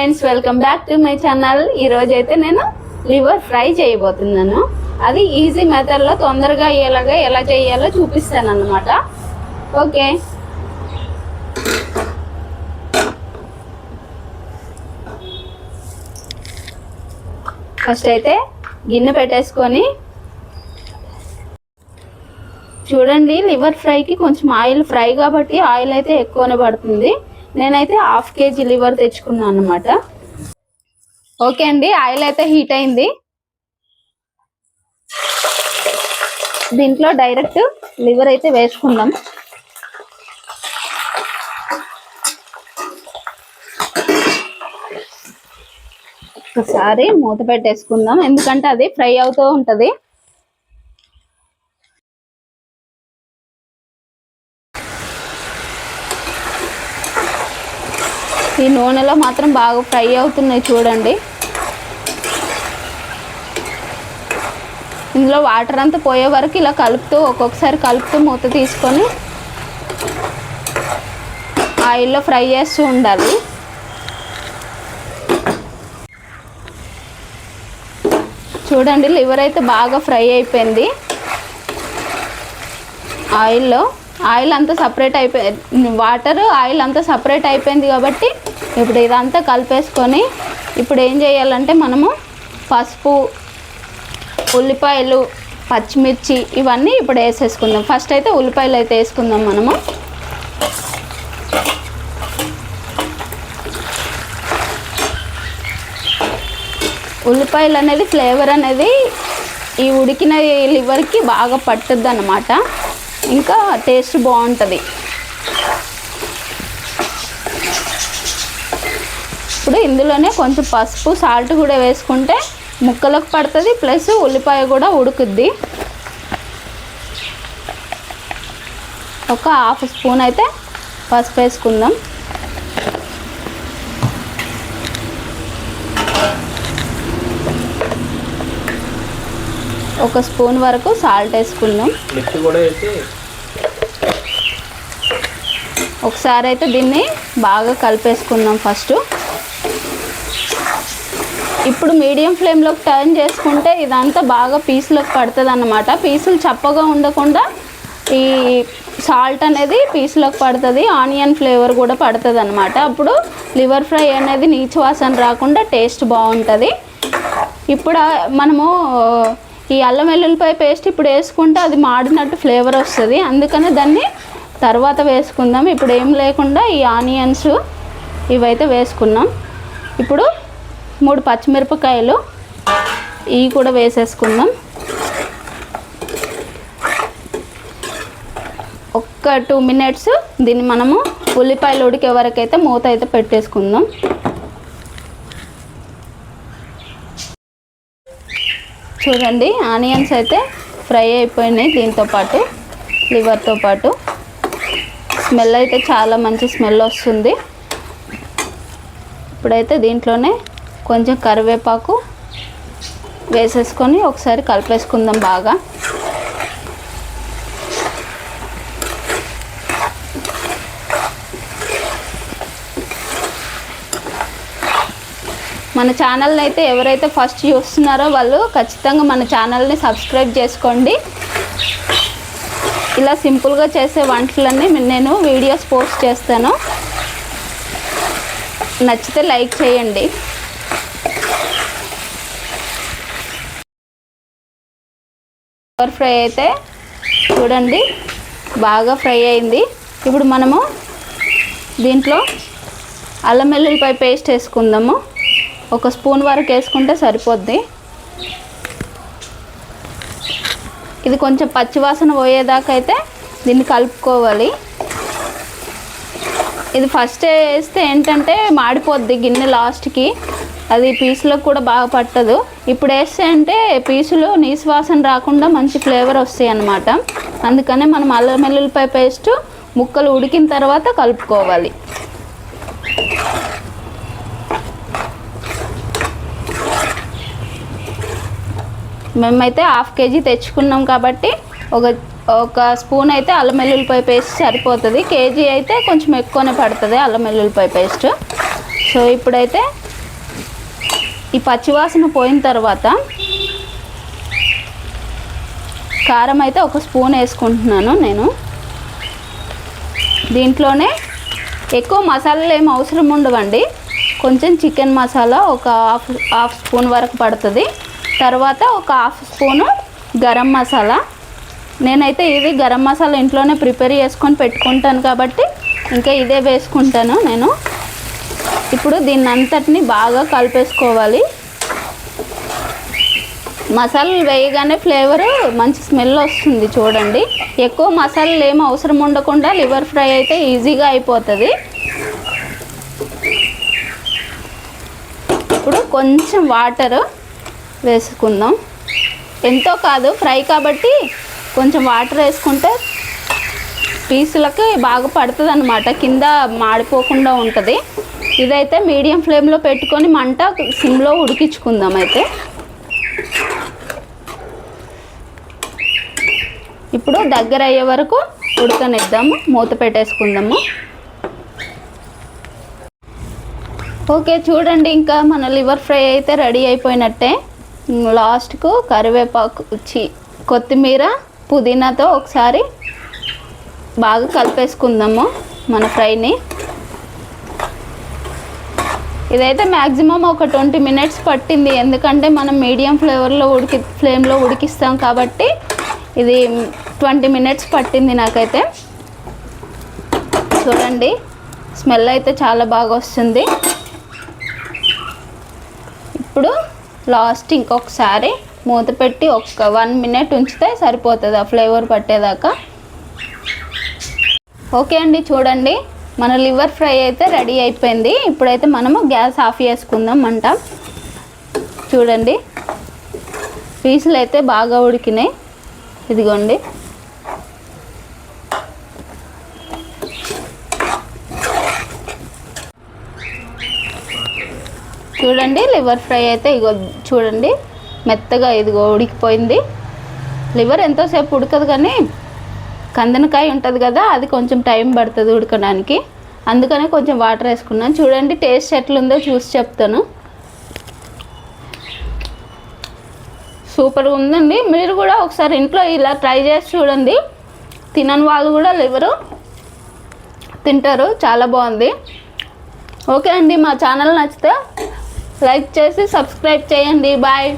Friends, welcome back to my channel. ఈరోజు అయితే నేను లివర్ ఫ్రై చేయబోతున్నాను. అది ఈజీ మెథడ్లో తొందరగా అయ్యేలాగా ఎలా చేయాలో చూపిస్తాను అన్నమాట. ఓకే, ఫస్ట్ అయితే గిన్నె పెట్టేసుకొని చూడండి. లివర్ ఫ్రైకి కొంచెం ఆయిల్ ఫ్రై కాబట్టి ఆయిల్ అయితే ఎక్కువనే పడుతుంది. నేనైతే 1/2 kg లివర్ తెచ్చుకున్నాను అన్నమాట. ఓకే అండి, ఆయిల్ అయితే హీట్ అయింది. దీంట్లో డైరెక్ట్ లివర్ అయితే వేసుకుందాం. ఒకసారి మూత పెట్టేసుకుందాం, ఎందుకంటే అది ఫ్రై అవుతూ ఉంటుంది. ఈ నూనెలో మాత్రం బాగా ఫ్రై అవుతున్నాయి చూడండి. ఇందులో వాటర్ అంతా పోయే వరకు ఇలా కలుపుతూ ఒక్కొక్కసారి కలుపుతూ మూత తీసుకొని ఆయిల్లో ఫ్రై చేస్తూ ఉండాలి. చూడండి, లివర్ అయితే బాగా ఫ్రై అయిపోయింది. ఆయిల్ అంతా సపరేట్ అయిపోయింది, వాటర్ ఆయిల్ అంతా సపరేట్ అయిపోయింది కాబట్టి ఇప్పుడు ఇదంతా కలిపేసుకొని ఇప్పుడు ఏం చేయాలంటే మనము పసుపు, ఉల్లిపాయలు, పచ్చిమిర్చి ఇవన్నీ ఇప్పుడు వేసేసుకుందాం. ఫస్ట్ అయితే ఉల్లిపాయలు అయితే వేసుకుందాం మనము. ఉల్లిపాయలు అనేది ఫ్లేవర్ అనేది ఈ ఉడికిన లివర్కి బాగా పట్టుద్ది అన్నమాట, ఇంకా టేస్ట్ బాగుంటుంది. ఇప్పుడు ఇందులోనే కొంచెం పసుపు, సాల్ట్ కూడా వేసుకుంటే ముక్కలకు పడుతుంది, ప్లస్ ఉల్లిపాయ కూడా ఉడుకుద్ది. ఒక 1/2 స్పూన్ అయితే పసుపు వేసుకుందాం. ఒక స్పూన్ వరకు సాల్ట్ వేసుకుందాం. ఒకసారి అయితే దీన్ని బాగా కలిపేసుకుందాం ఫస్ట్. ఇప్పుడు మీడియం ఫ్లేమ్లోకి టర్న్ చేసుకుంటే ఇదంతా బాగా పీసులోకి పడుతుంది అన్నమాట. పీసులు చప్పగా ఉండకుండా ఈ సాల్ట్ అనేది పీసులోకి పడుతుంది, ఆనియన్ ఫ్లేవర్ కూడా పడుతుంది అన్నమాట. అప్పుడు లివర్ ఫ్రై అనేది నీచు వాసన రాకుండా టేస్ట్ బాగుంటుంది. ఇప్పుడు మనము ఈ అల్లం వెల్లుల్లిపాయ పేస్ట్ ఇప్పుడు వేసుకుంటే అది మాడినట్టు ఫ్లేవర్ వస్తుంది, అందుకని దాన్ని తర్వాత వేసుకుందాం. ఇప్పుడు ఏం లేకుండా ఈ ఆనియన్స్ ఇవైతే వేసుకున్నాం. ఇప్పుడు 3 పచ్చిమిరపకాయలు ఇవి కూడా వేసేసుకుందాం. ఒక 2 minutes దీన్ని మనము ఉల్లిపాయలు ఉడికే వరకు అయితే మూత అయితే పెట్టేసుకుందాం. చూడండి, ఆనియన్స్ అయితే ఫ్రై అయిపోయినాయి. దీంతో పాటు లివర్తో పాటు స్మెల్ అయితే చాలా మంచి స్మెల్ వస్తుంది. ఇప్పుడైతే దీంట్లోనే కొంచెం కరివేపాకు వేసేసుకొని ఒకసారి కలిపేసుకుందాం బాగా. మన ఛానల్ని అయితే ఎవరైతే ఫస్ట్ చూస్తున్నారో వాళ్ళు ఖచ్చితంగా మన ఛానల్ని సబ్స్క్రైబ్ చేసుకోండి. ఇలా సింపుల్గా చేసే వంటలన్నీ నేను వీడియోస్ పోస్ట్ చేస్తాను, నచ్చితే లైక్ చేయండి. లివర్ ఫ్రై అయితే చూడండి బాగా ఫ్రై అయింది. ఇప్పుడు మనము దీంట్లో అల్లం వెల్లుల్లిపాయ పేస్ట్ వేసుకుందాము. 1 స్పూన్ వరకు వేసుకుంటే సరిపోద్ది. ఇది కొంచెం పచ్చివాసన పోయేదాకా అయితే దీన్ని కలుపుకోవాలి. ఇది ఫస్ట్ వేస్తే ఏంటంటే మాడిపోద్ది గిన్నె లాస్ట్కి, అది పీసులకు కూడా బాగా పట్టదు. ఇప్పుడు వేస్తే అంటే పీసులు నీసు వాసన రాకుండా మంచి ఫ్లేవర్ వస్తాయి అన్నమాట. అందుకనే మనం అల్లం వెల్లుల్లిపాయ పేస్ట్ ముక్కలు ఉడికిన తర్వాత కలుపుకోవాలి. మేమైతే 1/2 kg తెచ్చుకున్నాం కాబట్టి ఒక స్పూన్ అయితే అల్లం వెల్లుల్లిపాయ పేస్ట్ సరిపోతుంది. కేజీ అయితే కొంచెం ఎక్కువనే పడుతుంది అల్లం వెల్లుల్లిపాయ పేస్ట్. సో ఇప్పుడైతే ఈ పచ్చివాసన పోయిన తర్వాత కారం అయితే 1 స్పూన్ వేసుకుంటున్నాను నేను. దీంట్లోనే ఎక్కువ మసాలాలు ఏం అవసరం ఉండవండి. కొంచెం చికెన్ మసాలా ఒక హాఫ్ స్పూన్ వరకు పడుతుంది. తర్వాత ఒక హాఫ్ స్పూను గరం మసాలా. నేనైతే ఇది గరం మసాలా ఇంట్లోనే ప్రిపేర్ చేసుకొని పెట్టుకుంటాను కాబట్టి ఇంకా ఇదే వేసుకుంటాను నేను. ఇప్పుడు దీన్ని అంతటిని బాగా కలిపేసుకోవాలి. మసాలాలు వేయగానే ఫ్లేవర్ మంచి స్మెల్ వస్తుంది చూడండి. ఎక్కువ మసాలాలు ఏం అవసరం ఉండకుండా లివర్ ఫ్రై అయితే ఈజీగా అయిపోతుంది. ఇప్పుడు కొంచెం వాటర్ వేసుకుందాం. ఎంతో కాదు, ఫ్రై కాబట్టి కొంచెం వాటర్ వేసుకుంటే పీసులకి బాగా పడుతుంది అన్నమాట, కింద మాడిపోకుండా ఉంటుంది. ఇదైతే మీడియం ఫ్లేమ్లో పెట్టుకొని మంట సిమ్లో ఉడికించుకుందాం. అయితే ఇప్పుడు దగ్గర అయ్యే వరకు ఉడకనిద్దాము, మూత పెట్టేసుకుందాము. ఓకే చూడండి, ఇంకా మన లివర్ ఫ్రై అయితే రెడీ అయిపోయినట్టే. లాస్ట్కు కరివేపాకు కొత్తిమీర పుదీనాతో ఒకసారి బాగా కలిపేసుకుందాము మన ఫ్రైని. ఇదైతే మ్యాక్సిమం ఒక 20 మినిట్స్ పట్టింది, ఎందుకంటే మనం మీడియం ఫ్లేమ్లో ఉడికిస్తాం కాబట్టి ఇది 20 మినిట్స్ పట్టింది నాకైతే. చూడండి స్మెల్ అయితే చాలా బాగా వస్తుంది. ఇప్పుడు లాస్ట్ ఇంకొకసారి మూత పెట్టి ఒక 1 మినిట్ ఉంచితే సరిపోతుంది ఆ ఫ్లేవర్ పట్టేదాకా. ఓకే అండి, చూడండి మన లివర్ ఫ్రై అయితే రెడీ అయిపోయింది. ఇప్పుడైతే మనము గ్యాస్ ఆఫ్ చేసుకుందాం మంట. చూడండి పీసులు అయితే బాగా ఉడికినాయి. ఇదిగోండి చూడండి లివర్ ఫ్రై అయితే ఇగో చూడండి మెత్తగా ఇదిగో ఉడికిపోయింది. లివర్ ఎంతోసేపు ఉడకదు, కానీ కందనకాయ ఉంటుంది కదా అది కొంచెం టైం పడుతుంది ఉడకడానికి, అందుకనే కొంచెం వాటర్ వేసుకున్నాను. చూడండి టేస్ట్ ఎట్లుందో చూసి చెప్తాను. సూపర్గా ఉందండి. మీరు కూడా ఒకసారి ఇంట్లో ఇలా ట్రై చేసి చూడండి. తినని వాళ్ళు కూడా లివరు తింటారు, చాలా బాగుంది. ఓకే అండి, మా ఛానల్ నచ్చితే లైక్ చేసి సబ్స్క్రైబ్ చేయండి. బాయ్.